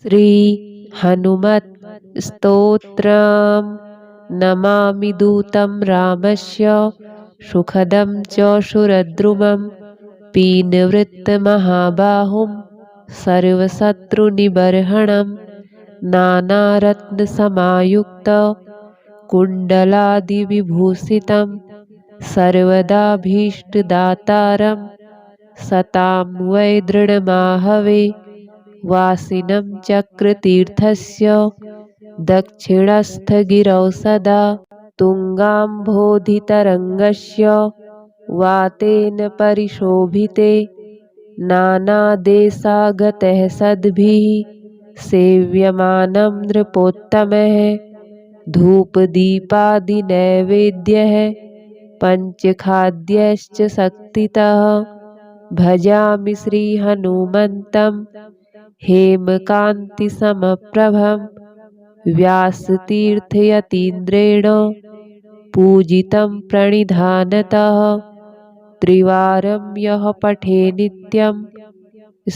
श्री हनुमत् स्तोत्रम् नमामि दूतं रामस्य सुखदं च शूरद्रुमं पीनवृत्तमहाबाहुं सर्वशत्रुनिबर्हणं नानारत्नसमायुक्त कुण्डलादिविभूषितं सर्वदाभीष्टदातारं सतां वै दृढमाहवे वासिनं चक्रतीर्थस्य दक्षिणस्थगिरौ सदा तुङ्गाम्भोधितरङ्गस्य वातेन परिशोभिते नानादेशागतः सद्भिः सेव्यमानं नृपोत्तमः धूपदीपादिनैवेद्यः पञ्चखाद्यश्च शक्तितः भजामि श्रीहनुमन्तं हेमकान्तिसमप्रभं व्यासतीर्थयतीन्द्रेण पूजितं प्रणिधानतः त्रिवारं यः पठे नित्यं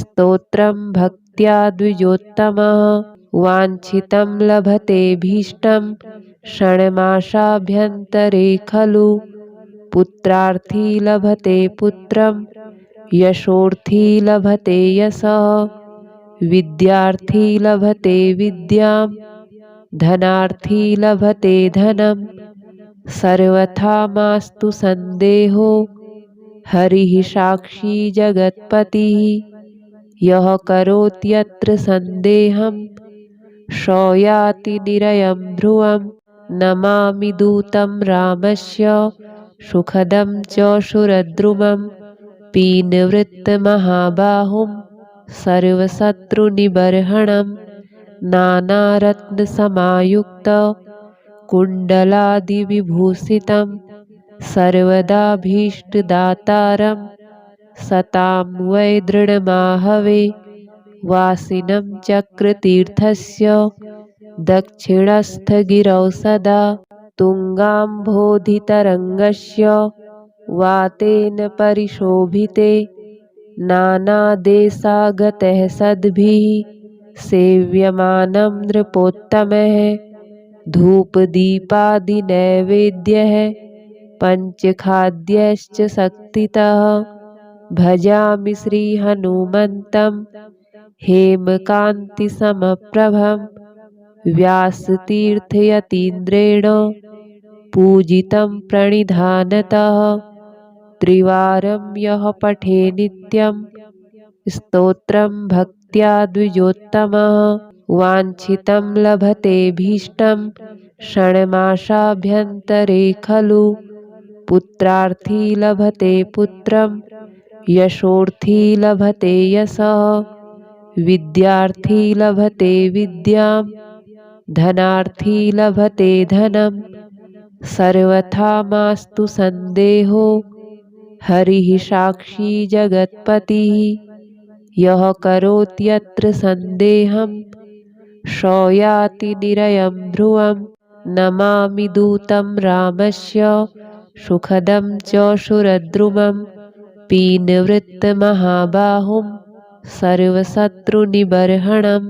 स्तोत्रं भक्त्या द्विजोत्तमः वाञ्छितं लभतेऽभीष्टं षण्मासाभ्यन्तरे खलु पुत्रार्थी लभते पुत्रं यशोर्थी लभते यशः विद्यार्थी लभते विद्यां धनार्थी लभते धनं सर्वथा मास्तु सन्देहो हरिः साक्षी जगत्पतिः यः करोत्यत्र सन्देहं स याति निरयं ध्रुवं नमामि दूतं रामस्य सुखदं च शूरद्रुमं पीनवृत्तमहाबाहुं सर्वशत्रुनिबर्हणं नानारत्नसमायुक्त कुण्डलादिविभूषितं सर्वदाभीष्टदातारं सतां वै दृढमाहवे वासिनं चक्रतीर्थस्य दक्षिणस्थगिरौ सदा तुङ्गाम्भोधितरङ्गस्य वातेन परिशोभिते नानादेशागतः सद्भिः सेव्यमानं नृपोत्तमः धूपदीपादिनैवेद्यः पञ्चखाद्यश्च शक्तितः भजामि श्रीहनुमन्तं हेमकान्तिसमप्रभं व्यासतीर्थयतीन्द्रेण पूजितं प्रणिधानतः त्रिवारं यः पठे नित्यं स्तोत्रं भक्त्या द्विजोत्तमः वाञ्छितं लभतेऽभीष्टं षण्मासाभ्यन्तरे खलु पुत्रार्थी लभते पुत्रं यशोर्थी लभते यशः विद्यार्थी लभते विद्यां धनार्थी लभते धनं सर्वथा मास्तु सन्देहो हरिः साक्षी जगत्पतिः यः करोत्यत्र सन्देहं स याति निरयं ध्रुवं नमामि दूतं रामस्य सुखदं च शूरद्रुमं पीनवृत्तमहाबाहुं सर्वशत्रुनिबर्हणं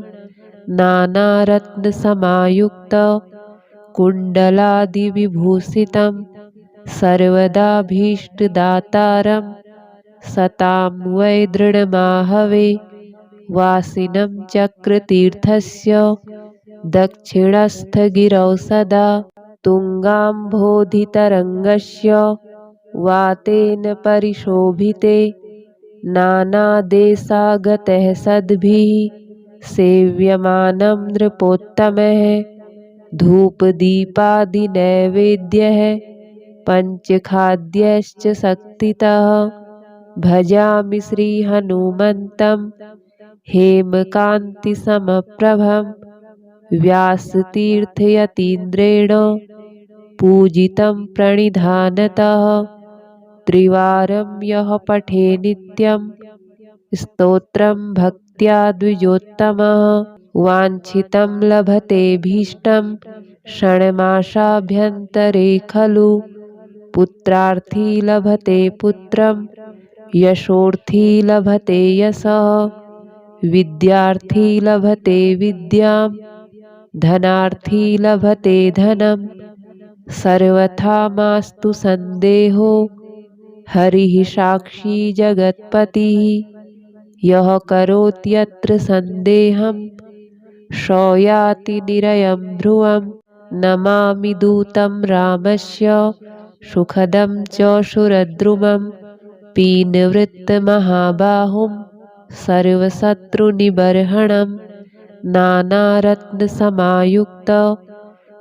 नानारत्नसमायुक्त कुण्डलादिविभूषितं सर्वदाभीष्टदातारं सतां वै दृढमाहवे वासिनं चक्रतीर्थस्य दक्षिणस्थगिरौ सदा तुङ्गाम्भोधितरङ्गस्य वातेन परिशोभिते नानादेशागतः सद्भिः सेव्यमानं नृपोत्तमः धूपदीपादिनैवेद्यः पञ्चखाद्यश्च शक्तितः भजामि श्रीहनुमन्तं हेमकान्तिसमप्रभं व्यासतीर्थयतीन्द्रेण पूजितं प्रणिधानतः त्रिवारं यः पठे नित्यं स्तोत्रं भक्त्या द्विजोत्तमः वाञ्छितं लभतेऽभीष्टं षण्मासाभ्यन्तरे खलु पुत्रार्थी लभते पुत्रं यशोर्थी लभते यशः विद्यार्थी लभते विद्यां धनार्थी लभते धनं। सर्वथा मास्तु सन्देहो हरिः साक्षी जगत्पतिः। यः करोत्यत्र सन्देहं स याति निरयं ध्रुवम्। नमामि दूतं रामस्य सुखदं च सुरद्रुमं। पीनवृत्तमहाबाहुं सर्वशत्रुनिबर्हणं। नानारत्नसमायुक्त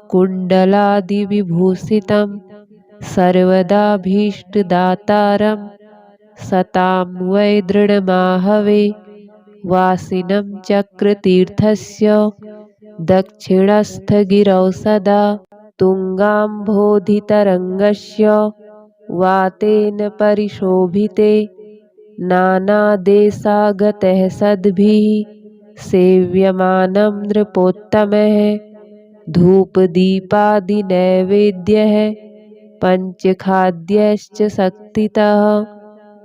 कुण्डलादिविभूषितं। सर्वदाभीष्टदातारं सतां वै दृढमाहवे। वासिनं चक्रतीर्थस्य दक्षिणस्थगिरौ सदा। तुङ्गाम्भोधितरङ्गस्य वातेन परिशोभिते। नानादेशागतः सद्भिः सेव्यमानं नृपोत्तमः। धूपदीपादिनैवेद्यः पञ्चखाद्यश्च शक्तितः।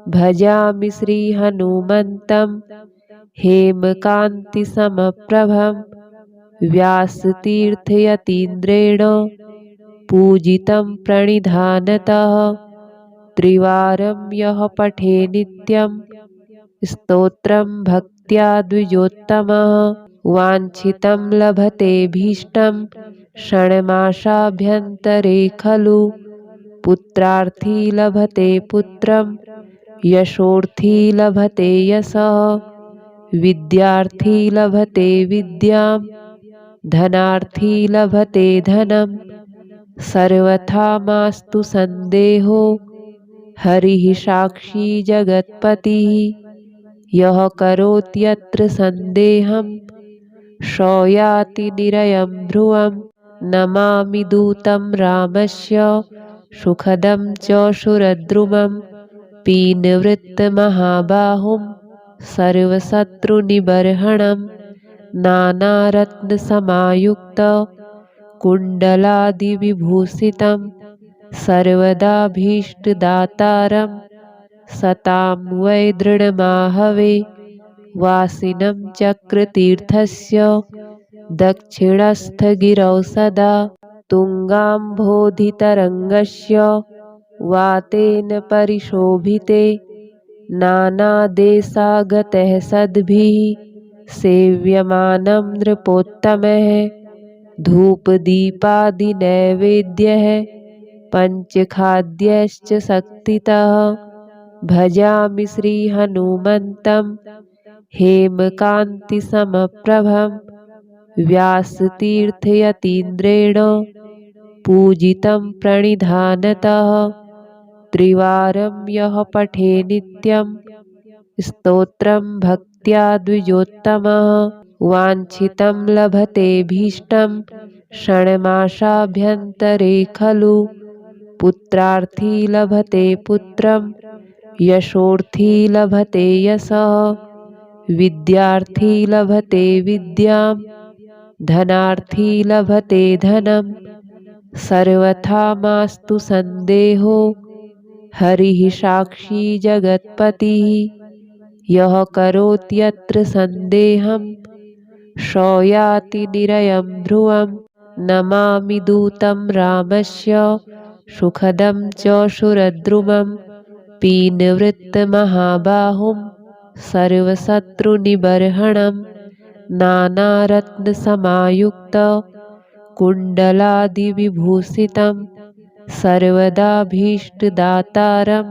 भजामि श्रीहनुमन्तं हेमकान्तिसमप्रभं। व्यासतीर्थयतीन्द्रेण पूजितं प्रणिधानतः। त्रिवारं यः पठे नित्यं स्तोत्रं भक्त्या द्विजोत्तमः। वाञ्छितं लभतेऽभीष्टं षण्मासाभ्यन्तरे खलु। पुत्रार्थी लभते पुत्रं यशोर्थी लभते यशः। विद्यार्थी लभते विद्यां धनार्थी लभते धनं। सर्वथा मास्तु सन्देहो हरिः साक्षी जगत्पतिः। यः करोत्यत्र सन्देहं स याति निरयं ध्रुवम्। नमामि दूतं रामस्य सुखदं च सुरद्रुमं। पीनवृत्तमहाबाहुं सर्वशत्रुनिबर्हणं। नानारत्नसमायुक्त कुण्डलादिविभूषितं। सर्वदाभीष्टदातारं सतां वै दृढमाहवे। वासिनं चक्रतीर्थस्य दक्षिणस्थगिरौ सदा। तुङ्गाम्भोधितरङ्गस्य वातेन परिशोभिते। नानादेशागतः सद्भिः सेव्यमानं नृपोत्तमः। धूपदीपादिनैवेद्यः पञ्चखाद्यश्च शक्तितः। भजामि श्रीहनुमन्तं हेमकान्तिसमप्रभं। व्यासतीर्थयतीन्द्रेण पूजितं प्रणिधानतः। त्रिवारं यः पठे नित्यं स्तोत्रं भक्त्या द्विजोत्तमः। वाञ्छितं लभतेऽभीष्टं षण्मासाभ्यन्तरे खलु। पुत्रार्थी लभते पुत्रं यशोर्थी लभते यशः। विद्यार्थी लभते विद्यां धनार्थी लभते धनं। सर्वथा मास्तु सन्देहो हरिः साक्षी जगत्पतिः। यः करोत्यत्र सन्देहं स याति निरयं ध्रुवम्। नमामि दूतं रामस्य सुखदं च सुरद्रुमं। पीनवृत्तमहाबाहुं सर्वशत्रुनिबर्हणं। नानारत्नसमायुक्त कुण्डलादिविभूषितं। सर्वदाभीष्टदातारं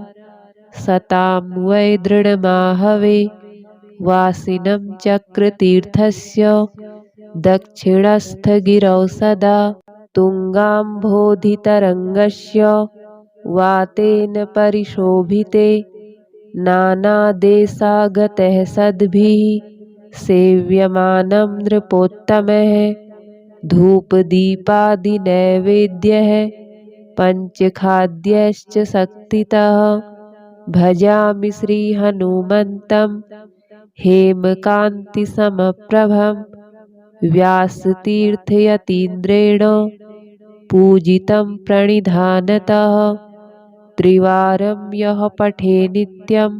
सतां वै दृढमाहवे। वासिनं चक्रतीर्थस्य दक्षिणस्थगिरौ सदा। तुङ्गाम्भोधितरङ्गस्य वातेन परिशोभिते। नानादेशागतः सद्भिः सेव्यमानं नृपोत्तमः। धूपदीपादिनैवेद्यः पञ्चखाद्यश्च शक्तितः। भजामि श्रीहनुमन्तं हेमकान्तिसमप्रभं। व्यासतीर्थयतीन्द्रेण पूजितं प्रणिधानतः। त्रिवारं यः पठे नित्यं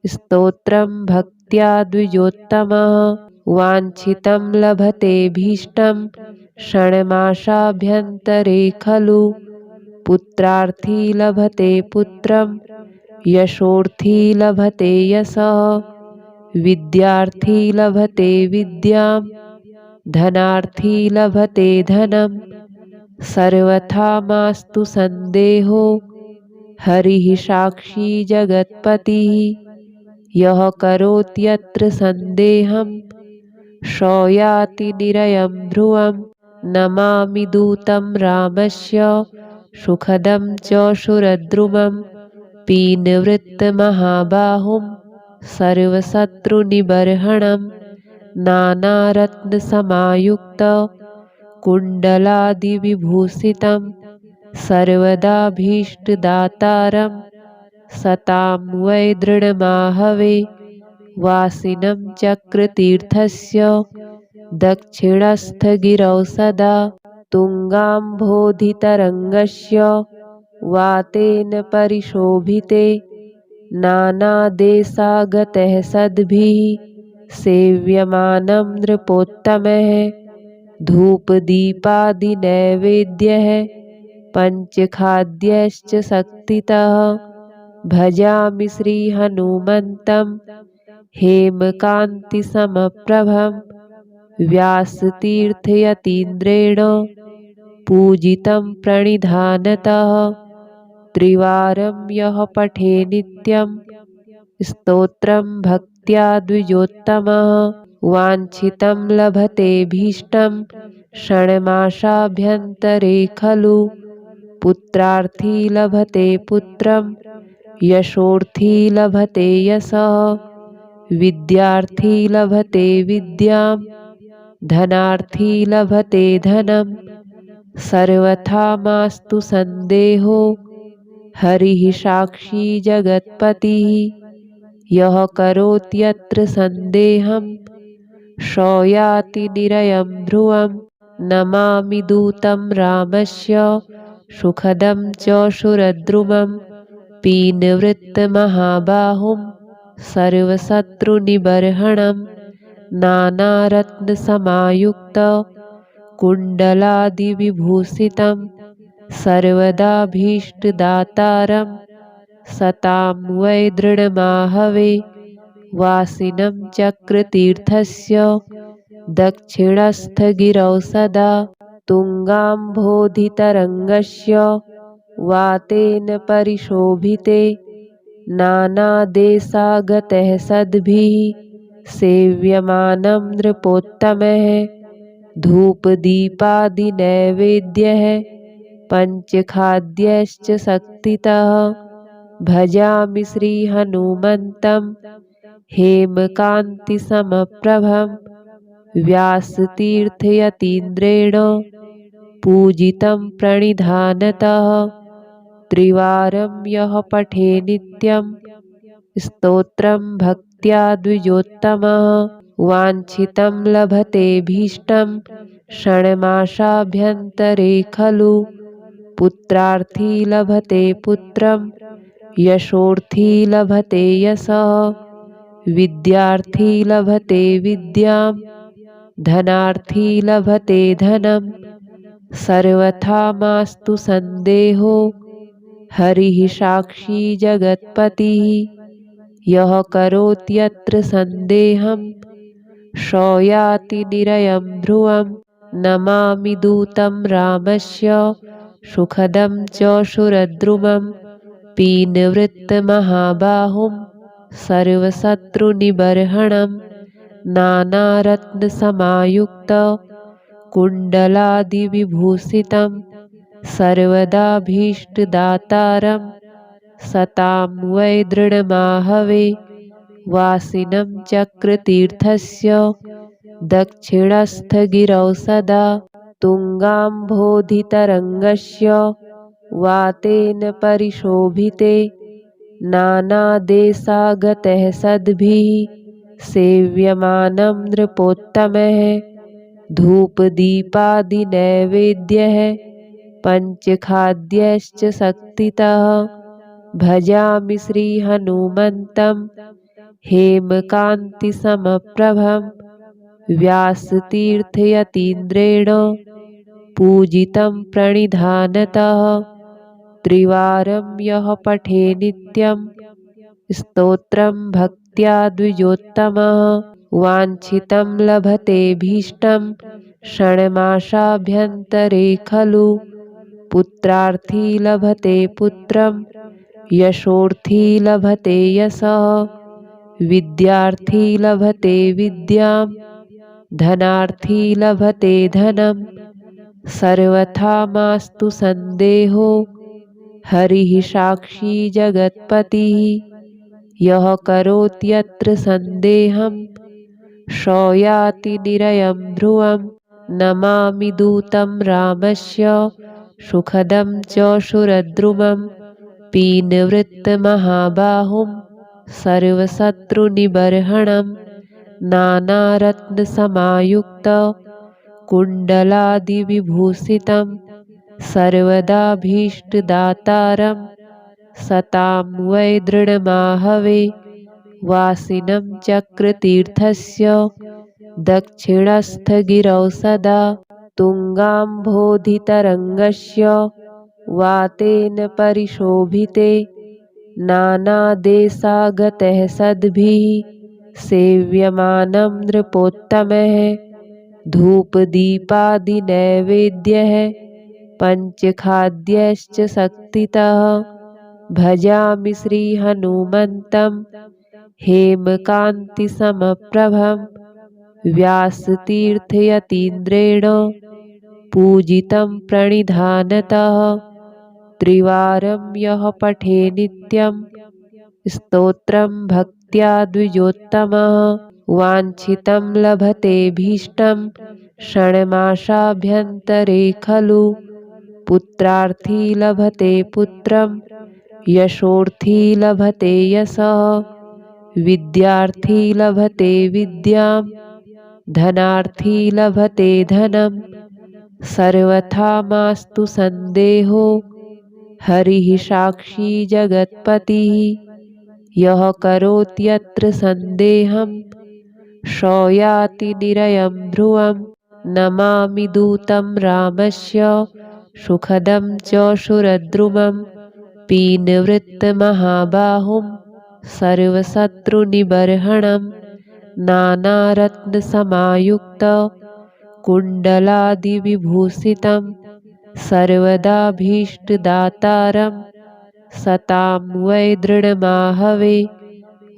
स्तोत्रं भक्त्या भक्त्या द्विजोत्तमः वाञ्छितं लभतेऽभीष्टं क्षणमाशाभ्यन्तरे खलु पुत्रार्थी लभते पुत्रं यशोर्थी लभते यशः विद्यार्थी लभते विद्यां धनार्थी लभते धनं सर्वथा मास्तु सन्देहो हरिः साक्षी जगत्पतिः यः करोत्यत्र सन्देहं स याति निरयं ध्रुवम् नमामि दूतं रामस्य सुखदं च सुरद्रुमं पीनवृत्तमहाबाहुं सर्वशत्रुनिबर्हणं नानारत्नसमायुक्त कुण्डलादिविभूषितं सर्वदाभीष्टदातारं सतां वै दृढमाहवे वासिनं चक्रतीर्थस्य दक्षिणस्थगिरौ सदा तुङ्गाम्भोधितरङ्गस्य वातेन परिशोभिते नानादेशागतः सद्भिः सेव्यमानं नृपोत्तमः धूपदीपादिनैवेद्यः पञ्चखाद्यश्च शक्तितः भजामि श्रीहनुमन्तं हेमकान्तिसमप्रभं व्यासतीर्थयतीन्द्रेण पूजितं प्रणिधानतः त्रिवारं यः पठे नित्यं स्तोत्रं भक्त्या द्विजोत्तमः वाञ्छितं लभतेऽभीष्टं क्षणमाशाभ्यन्तरे खलु पुत्रार्थी लभते पुत्रं यशोर्थी लभते यशः विद्यार्थी लभते विद्यां धनार्थी लभते धनं सर्वथा मास्तु सन्देहो हरिः साक्षी जगत्पतिः यः करोत्यत्र सन्देहं स याति निरयं ध्रुवम् नमामि दूतं रामस्य सुखदं च सुरद्रुमं पीनवृत्तमहाबाहुं सर्वशत्रुनिबर्हणं नानारत्नसमायुक्त कुण्डलादिविभूषितं सर्वदाभीष्टदातारं सतां वै दृढमाहवे वासिनं चक्रतीर्थस्य दक्षिणस्थगिरौ सदा तुङ्गाम्भोधितरङ्गस्य वातेन परिशोभिते नानादेशागतः सद्भिः सेव्यमानं नृपोत्तमः धूपदीपादिनैवेद्यः हेमकान्तिसमप्रभं व्यासतीर्थयतीन्द्रेण पूजितं प्रणिधानतः त्रिवारं यः पठे नित्यं स्तोत्रं भक्त्या द्विजोत्तमः वाञ्छितं लभतेऽभीष्टं षण्मासाभ्यन्तरे खलु पुत्रार्थी लभते पुत्रं यशोर्थी लभते यशः विद्यार्थी लभते विद्यां धनार्थी लभते धनं सर्वथा मास्तु सन्देहो हरिः साक्षी जगत्पतिः यः करोत्यत्र सन्देहं स याति निरयं ध्रुवं नमामि दूतं रामस्य सुखदं च शूरद्रुमं पीनवृत्तमहाबाहुं सर्वशत्रुनिबर्हणं नानारत्नसमायुक्त कुण्डलादिविभूषितं सर्वदाभीष्टदातारं सतां वै दृढमाहवे वासिनं चक्रतीर्थस्य दक्षिणस्थगिरौ सदा तुङ्गाम्भोधितरङ्गस्य वातेन परिशोभिते नानादेशागतः सद्भिः सेव्यमानं नृपोत्तमः धूपदीपादिनैवेद्यः पञ्चखाद्यश्च शक्तितः भजामि श्रीहनुमन्तं हेमकान्तिसमप्रभं व्यासतीर्थयतीन्द्रेण पूजितं प्रणिधानतः त्रिवारं यः पठे नित्यं स्तोत्रं भक्त्या द्विजोत्तमः वाञ्छितं लभतेऽभीष्टं षण्मासाभ्यन्तरे खलु पुत्रार्थी लभते पुत्रं यशोर्थी लभते यशः विद्यार्थी लभते विद्यां धनार्थी लभते धनं सर्वथा मास्तु सन्देहो हरिः साक्षी जगत्पतिः यः करोत्यत्र सन्देहं स याति निरयं ध्रुवं नमामि दूतं रामस्य सुखदं च शूरद्रुमं पीनवृत्तमहाबाहुं सर्वशत्रुनिबर्हणं नानारत्नसमायुक्त कुण्डलादिविभूषितं सर्वदाभीष्टदातारं सतां वै दृढमाहवे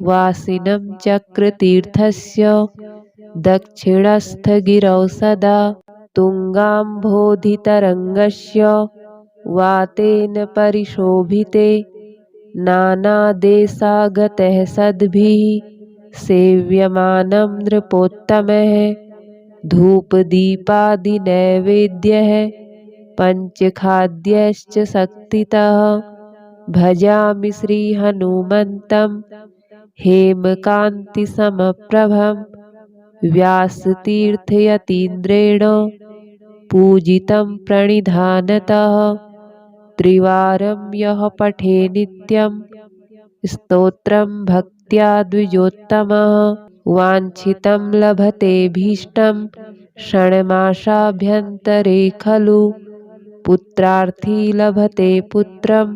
वासिनं चक्रतीर्थस्य दक्षिणस्थगिरौ सदा तुङ्गाम्भोधितरङ्गस्य वातेन परिशोभिते नानादेशागतः सद्भिः सेव्यमानं नृपोत्तमः धूपदीपादिनैवेद्यः पञ्चखाद्यश्च शक्तितः भजामि श्रीहनुमन्तं हेमकान्तिसमप्रभं व्यासतीर्थयतीन्द्रेण पूजितं प्रणिधानतः त्रिवारं यः पठे नित्यं स्तोत्रं भक्त्या द्विजोत्तमः वाञ्छितं लभतेऽभीष्टं षण्मासाभ्यन्तरे खलु पुत्रार्थी लभते पुत्रं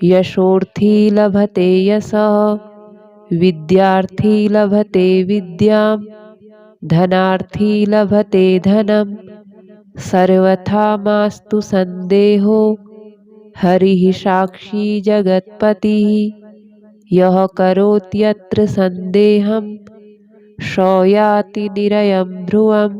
यशोर्थी लभते यशः विद्यार्थी लभते विद्यां धनार्थी लभते धनं सर्वथा मास्तु सन्देहो हरिः साक्षी जगत्पतिः यः करोत्यत्र सन्देहं स याति निरयं ध्रुवम्